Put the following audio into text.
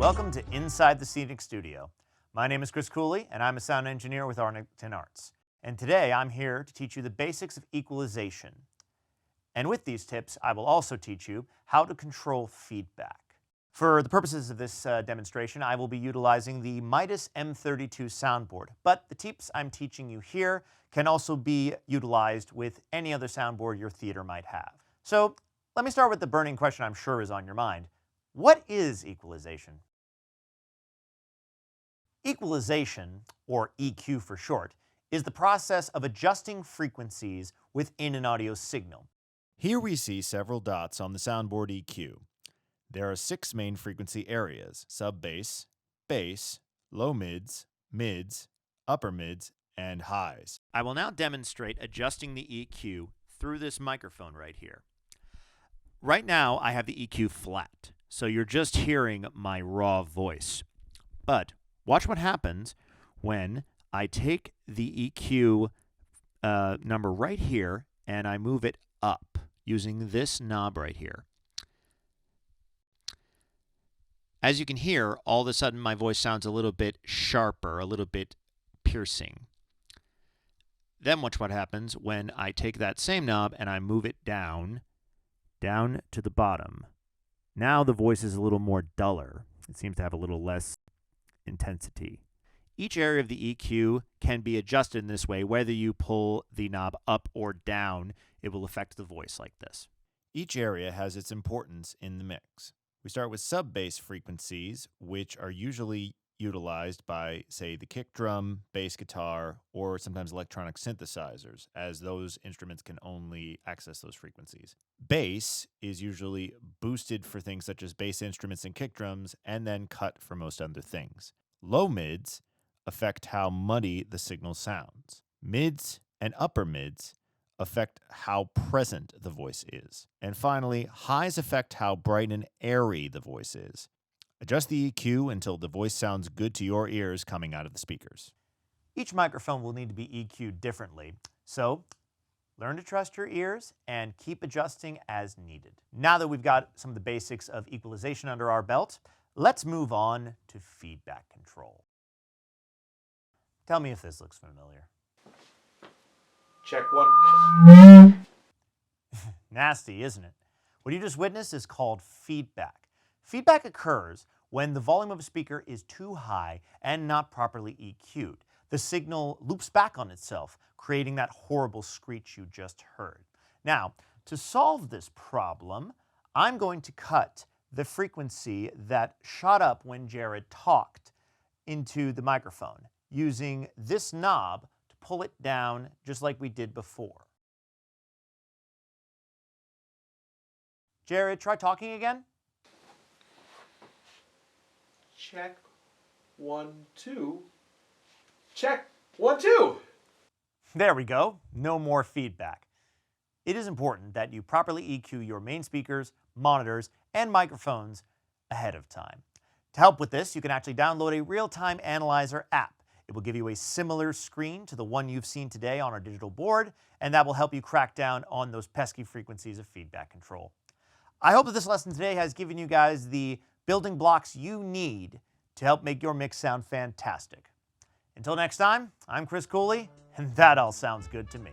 Welcome to Inside the Scenic Studio. My name is Chris Cooley, and I'm a sound engineer with Arlington Arts. And today I'm here to teach you the basics of equalization. And with these tips, I will also teach you how to control feedback. For the purposes of this demonstration, I will be utilizing the Midas M32 soundboard, but the tips I'm teaching you here can also be utilized with any other soundboard your theater might have. So let me start with the burning question I'm sure is on your mind. What is equalization? Equalization, or EQ for short, is the process of adjusting frequencies within an audio signal. Here we see several dots on the soundboard EQ. There are 6 main frequency areas: sub-bass, bass, low mids, mids, upper mids, and highs. I will now demonstrate adjusting the EQ through this microphone right here. Right now I have the EQ flat, so you're just hearing my raw voice. But watch what happens when I take the EQ number right here and I move it up using this knob right here. As you can hear, all of a sudden my voice sounds a little bit sharper, a little bit piercing. Then watch what happens when I take that same knob and I move it down to the bottom. Now the voice is a little more duller. It seems to have a little less intensity. Each area of the EQ can be adjusted in this way. Whether you pull the knob up or down, it will affect the voice like this. Each area has its importance in the mix. We start with sub-bass frequencies, which are usually utilized by, say, the kick drum, bass guitar, or sometimes electronic synthesizers, as those instruments can only access those frequencies. Bass is usually boosted for things such as bass instruments and kick drums, and then cut for most other things. Low mids affect how muddy the signal sounds. Mids and upper mids affect how present the voice is. And finally, highs affect how bright and airy the voice is. Adjust the EQ until the voice sounds good to your ears coming out of the speakers. Each microphone will need to be EQ'd differently, so learn to trust your ears and keep adjusting as needed. Now that we've got some of the basics of equalization under our belt, let's move on to feedback control. Tell me if this looks familiar. Check one. Nasty, isn't it? What you just witnessed is called feedback. Feedback occurs when the volume of a speaker is too high and not properly EQ'd. The signal loops back on itself, creating that horrible screech you just heard. Now, to solve this problem, I'm going to cut the frequency that shot up when Jared talked into the microphone using this knob to pull it down just like we did before. Jared, try talking again. Check 1, 2. Check 1, 2. There we go. No more feedback. It is important that you properly EQ your main speakers, monitors, and microphones ahead of time. To help with this, you can actually download a real-time analyzer app. It will give you a similar screen to the one you've seen today on our digital board, and that will help you crack down on those pesky frequencies of feedback control. I hope that this lesson today has given you guys the building blocks you need to help make your mix sound fantastic. Until next time, I'm Chris Cooley, and that all sounds good to me.